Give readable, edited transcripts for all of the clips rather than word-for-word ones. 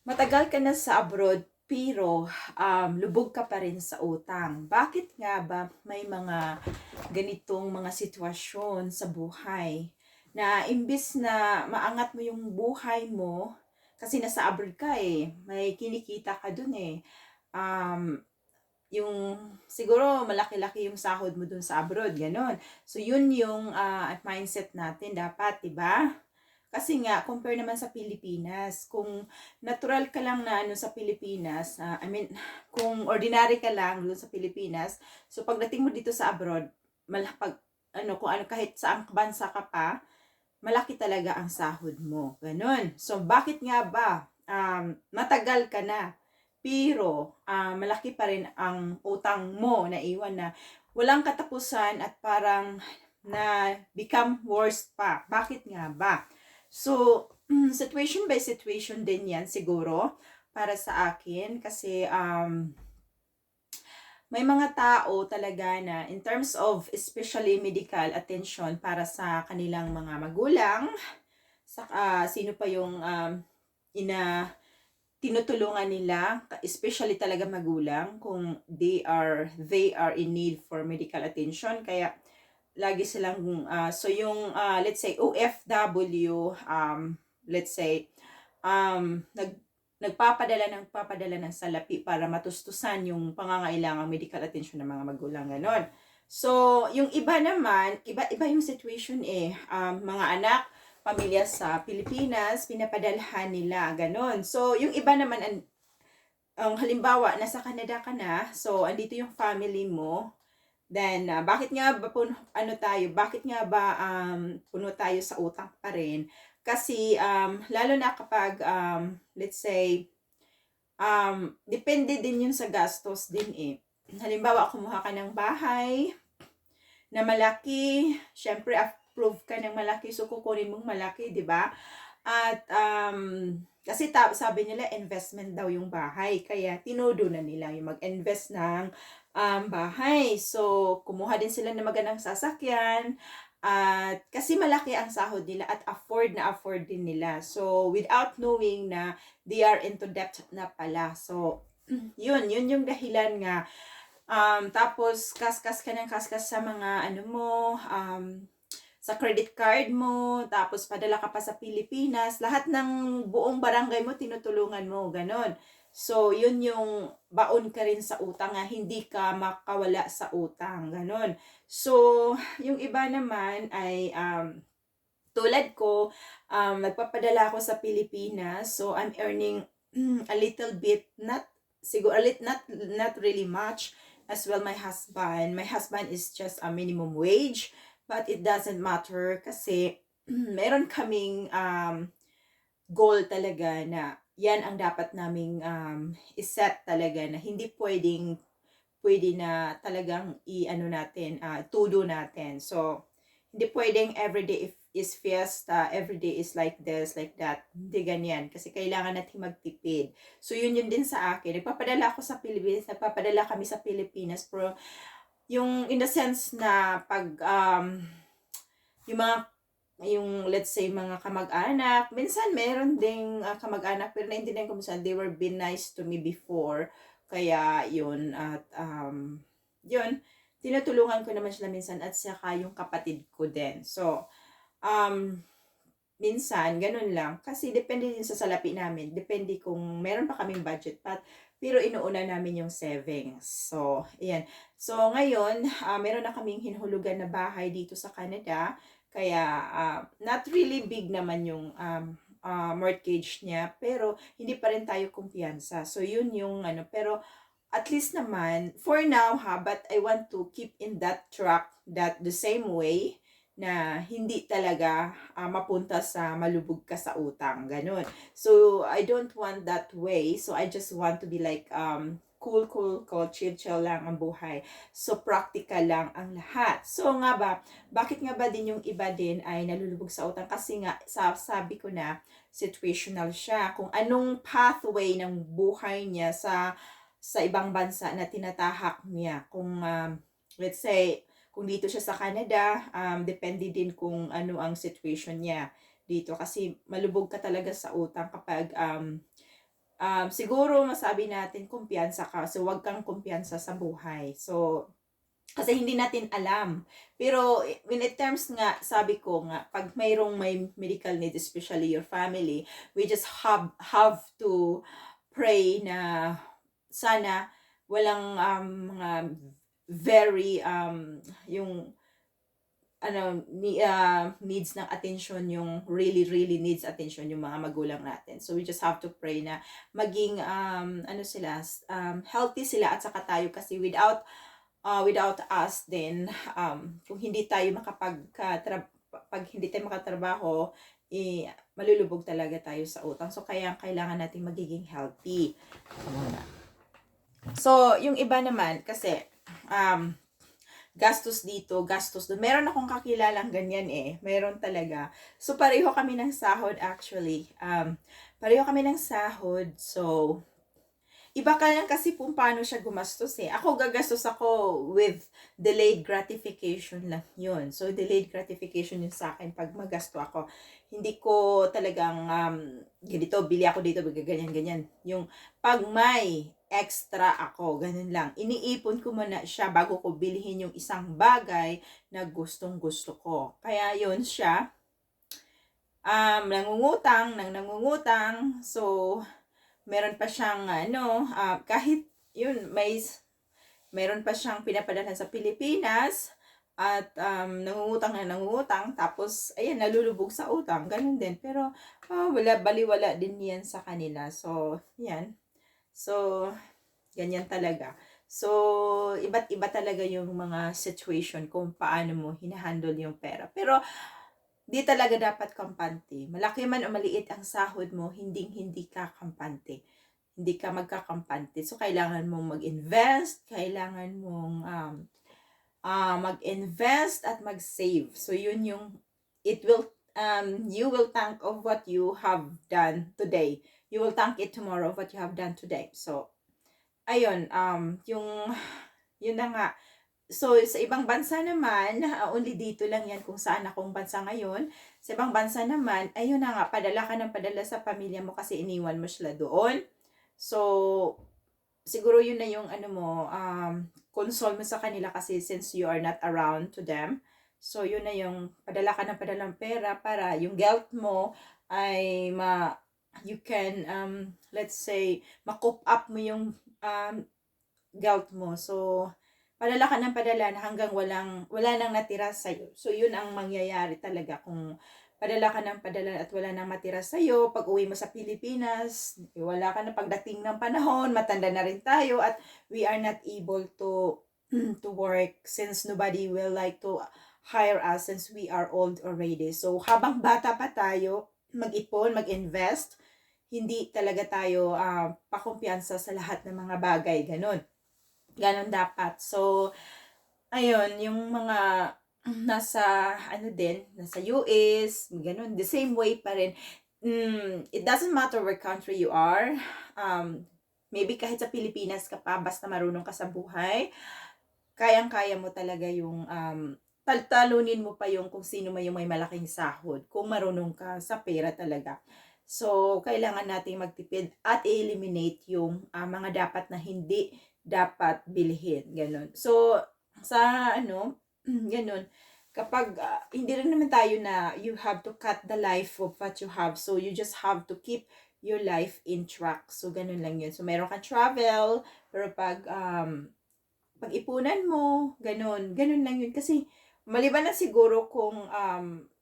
Matagal ka na sa abroad pero lubog ka pa rin sa utang. Bakit nga ba may mga ganitong mga sitwasyon sa buhay na imbis na maangat mo yung buhay mo kasi nasa abroad ka may kinikita ka dun um, yung siguro malaki-laki yung sahod mo dun sa abroad, ganon. So yun yung mindset natin dapat, 'di ba? Kasi nga, compare naman sa Pilipinas, kung natural ka lang na ano sa Pilipinas, I mean, kung ordinary ka lang doon sa Pilipinas, so pagdating mo dito sa abroad, malapag, ano, kung ano, kahit saang bansa ka pa, malaki talaga ang sahod mo. Ganon. So, bakit nga ba, matagal ka na, pero malaki pa rin ang utang mo na iwan na walang katapusan at parang na become worse pa. Bakit nga ba? So, situation by situation din yan siguro para sa akin kasi may mga tao talaga na in terms of especially medical attention para sa kanilang mga magulang, sa sino pa yung ina tinutulungan nila, especially talaga magulang kung they are in need for medical attention, kaya lagi silang so yung let's say OFW, let's say nagpapadala ng salapi para matustusan yung pangangailangang medical attention ng mga magulang, ganon. So yung iba naman, iba yung situation mga anak, pamilya sa Pilipinas, pinapadalhan nila, ganon. So yung iba naman ang halimbawa nasa Canada ka na, so andito yung family mo. Then, bakit nga ba puno tayo sa utang pa rin? Kasi, lalo na kapag, let's say, depende din yun sa gastos din Halimbawa, kumuha ka ng bahay na malaki, syempre, approve ka ng malaki, so kukunin mong malaki, di ba? At, kasi sabi nila, investment daw yung bahay, kaya tinudo na nila yung mag-invest ng bahay. So, kumuha din sila ng magandang sasakyan, at kasi malaki ang sahod nila at afford din nila. So, without knowing na they are into debt na pala. So, yun yung dahilan nga. Tapos, kaskas ka ng kaskas sa mga ano mo, sa credit card mo, tapos padala ka pa sa Pilipinas, lahat ng buong barangay mo, tinutulungan mo, ganon. So, yun yung baon ka rin sa utang nga, hindi ka makawala sa utang, ganon. So, yung iba naman ay, tulad ko, nagpapadala ako sa Pilipinas, so I'm earning a little bit, not, siguro, not really much, as well my husband is just a minimum wage, but it doesn't matter kasi meron kaming goal talaga na yan ang dapat naming iset talaga na hindi pwede na talagang i-ano natin, tudo natin. So, hindi pwedeng everyday if is fiesta, everyday is like this, like that. Hindi ganyan. Kasi kailangan natin magtipid. So, yun din sa akin. Nagpapadala ako sa Pilipinas, nagpapadala kami sa Pilipinas, pero yung in the sense na pag yung mga yung let's say mga kamag-anak, minsan meron ding kamag-anak pero naintindihan ko minsan they were been nice to me before, kaya yun at yun tinutulungan ko naman sila minsan at saka yung kapatid ko din. So minsan ganun lang kasi depende din sa salapi namin, depende kung meron pa kaming budget pero inuuna namin yung savings. So ayan, so ngayon meron na kaming hinhulugan na bahay dito sa Canada, kaya not really big naman yung mortgage niya, pero hindi pa rin tayo kumpiyansa. So yun yung ano, pero at least naman for now but I want to keep in that track, that the same way na hindi talaga mapunta sa malubog ka sa utang, ganun. So I don't want that way, so I just want to be like cool, chill lang ang buhay. So practical lang ang lahat. So nga ba, bakit nga ba din yung iba din ay nalulubog sa utang? Kasi nga sabi ko na situational siya, kung anong pathway ng buhay niya sa ibang bansa na tinatahak niya. Kung let's say kung dito siya sa Canada, depende din kung ano ang situation niya dito. Kasi malubog ka talaga sa utang kapag siguro masabi natin kumpiyansa ka. So, wag kang kumpiyansa sa buhay. So, kasi hindi natin alam. Pero in terms nga, sabi ko nga, pag may medical needs, especially your family, we just have to pray na sana walang mga very yung needs ng attention, yung really needs attention yung mga magulang natin. So we just have to pray na maging healthy sila at saka tayo, kasi without us then kung hindi tayo pag hindi tayo makatrabaho, malulubog talaga tayo sa utang. So kaya kailangan nating magiging healthy. So yung iba naman kasi gastos dito, gastos doon. Meron akong kakilalang ganyan Meron talaga. So, pareho kami ng sahod actually. Pareho kami ng sahod. So, iba ka lang kasi kung paano siya gumastos Ako gagastos ako with delayed gratification lang yun. So, delayed gratification yun sa akin pag magasto ako. Hindi ko talagang ganito, bili ako dito, ganyan. Yung pag may extra ako, ganun lang. Iniipon ko muna siya bago ko bilhin yung isang bagay na gustong gusto ko. Kaya yun siya. Nangungutang. So, meron pa siyang kahit yun, meron pa siyang pinapadalhan sa Pilipinas at nangungutang, tapos ayan, nalulubog sa utang, ganun din. Pero baliwala din yan sa kanila. So, yan. So, ganyan talaga. So, iba't iba talaga yung mga situation kung paano mo hinahandle yung pera. Pero, di talaga dapat kampante. Malaki man o maliit ang sahod mo, hindi ka kampante. Hindi ka magkakampante. So, kailangan mong mag-invest, kailangan mong mag-invest at mag-save. So, yun yung, you will thank of what you have done today. You will thank it tomorrow of what you have done today. So, ayun, yun na nga. So, sa ibang bansa naman, only dito lang yan kung saan akong bansa ngayon. Sa ibang bansa naman, ayun na nga, padala ka ng padala sa pamilya mo kasi iniwan mo sila doon. So, siguro yun na yung console mo sa kanila kasi since you are not around to them. So, yun na yung padala ka ng padalang pera para yung guilt mo ay you can, let's say, ma-cope up mo yung guilt mo. So, padala ka ng padala na hanggang wala nang natira sa'yo. So, yun ang mangyayari talaga kung padala ka ng padala at wala nang matira sa'yo. Pag uwi mo sa Pilipinas, wala ka na, pagdating ng panahon, matanda na rin tayo at we are not able to work since nobody will like to hire us since we are old already. So, habang bata pa tayo, mag-ipon, mag-invest, hindi talaga tayo pakumpiyansa sa lahat ng mga bagay, ganon dapat. So, ayun, yung mga nasa US, ganon, the same way pa rin. It doesn't matter where country you are. Maybe kahit sa Pilipinas ka pa, basta marunong ka sa buhay, kayang-kaya mo talaga yung talunin mo pa yung kung sino may malaking sahod, kung marunong ka sa pera talaga. So, kailangan nating magtipid at eliminate yung mga dapat na hindi dapat bilhin. Ganon. So, sa ganon, kapag hindi rin naman tayo na you have to cut the life of what you have. So, you just have to keep your life in track. So, ganon lang yun. So, meron kang travel, pero pag-ipunan mo, ganon lang yun. Kasi, maliban na siguro kung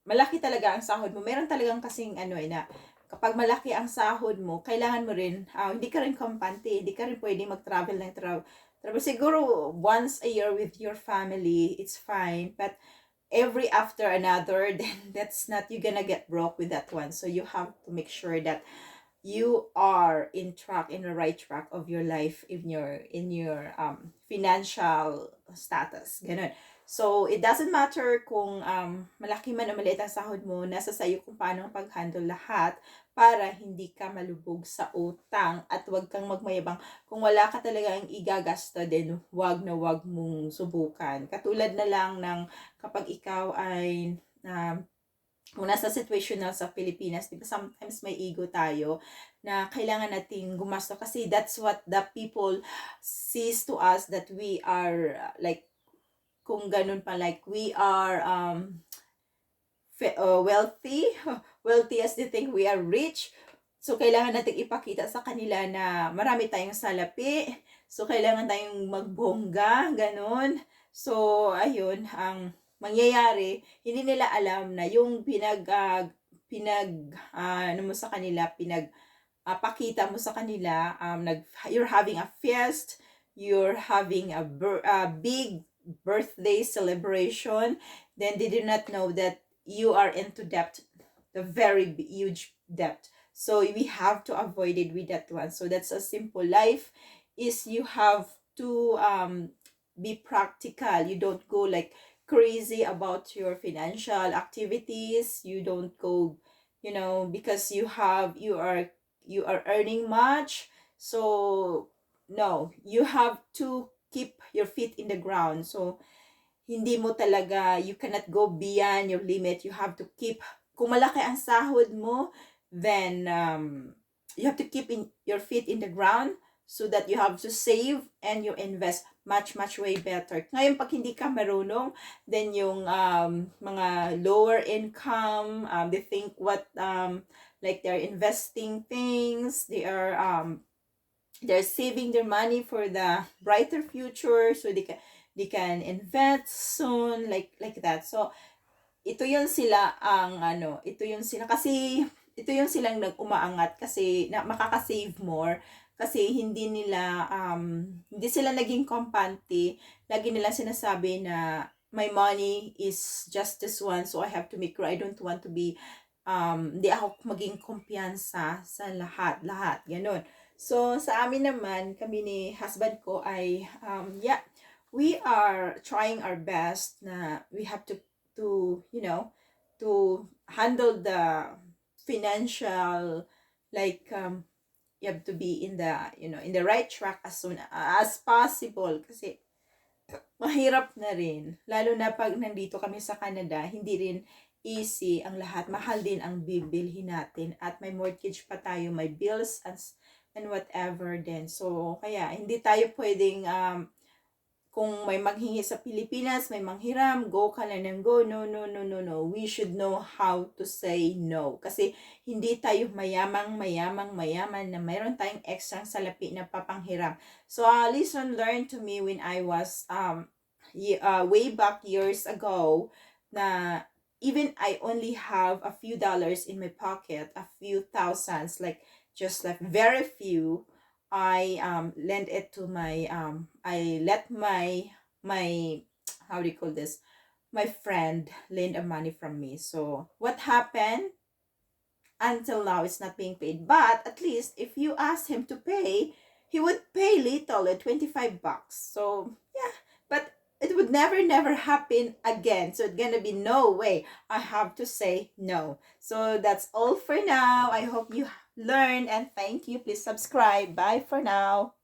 malaki talaga ang sahod mo, meron talagang kasing na kapag malaki ang sahod mo, kailangan mo rin, hindi ka rin kampante, hindi ka rin pwedeng mag-travel ng travel. Siguro, once a year with your family, it's fine. But, every after another, then that's not, you're gonna get broke with that one. So, you have to make sure that you are in the right track of your life, in your financial status. Ganun. So, it doesn't matter kung malaki man o maliit ang sahod mo, nasa sayo kung paano pag-handle lahat para hindi ka malubog sa utang at wag kang magmayabang. Kung wala ka talagang igagasta din, wag na wag mong subukan. Katulad na lang ng kapag ikaw ay kung nasa situation na sa Pilipinas, di ba sometimes may ego tayo na kailangan nating gumasto kasi that's what the people sees to us, that we are like, kung ganun pa, like we are wealthy, wealthy as they think we are rich. So, kailangan nating ipakita sa kanila na marami tayong salapi. So, kailangan tayong magbongga, ganun. So, ayun, ang mangyayari, hindi nila alam na yung ano mo sa kanila, pakita mo sa kanila, you're having a feast, you're having a big birthday celebration, then they do not know that you are into debt, the very huge debt. So we have to avoid it with that one. So that's a simple life, is you have to be practical. You don't go like crazy about your financial activities. You don't go, because you are earning much. So no, you have to keep your feet in the ground. So hindi mo talaga, you cannot go beyond your limit. You have to keep, kung malaki ang sahod mo, then you have to keep your feet in the ground, so that you have to save and you invest much way better. Ngayon, pag hindi ka marunong, then yung mga lower income, they think like they're investing things, they're saving their money for the brighter future, so they can invest soon, like that. So ito yun sila ito yun sila kasi ito yung silang umaangat kasi na makaka-save more, kasi hindi sila naging kampante. Lagi nila sinasabi na my money is just this one, so I have to make sure I don't want to be hindi ako maging kumpiyansa sa lahat ganun. So sa amin naman, kami ni husband ko ay we are trying our best na we have to to handle the financial, like you have to be in the in the right track as soon as possible, kasi mahirap na rin, lalo na pag nandito kami sa Canada, hindi rin easy ang lahat, mahal din ang bibilhin natin, at may mortgage pa tayo, may bills and whatever din. So kaya hindi tayo pwedeng kung may maghingi sa Pilipinas, may manghiram, go ka lang ng go. No. We should know how to say no. Kasi hindi tayo mayaman na mayroon tayong extra salapi na papanghiram. So, lesson learned to me when I was way back years ago, na even I only have a few dollars in my pocket, a few thousands, like just like very few, I lent it to I let my how do you call this, my friend lend a money from me. So what happened, until now it's not being paid, but at least if you ask him to pay, he would pay little, at $25. So yeah, but it would never happen again. So it's gonna be no way, I have to say no. So that's all for now. I hope you learn, and thank you. Please subscribe. Bye for now.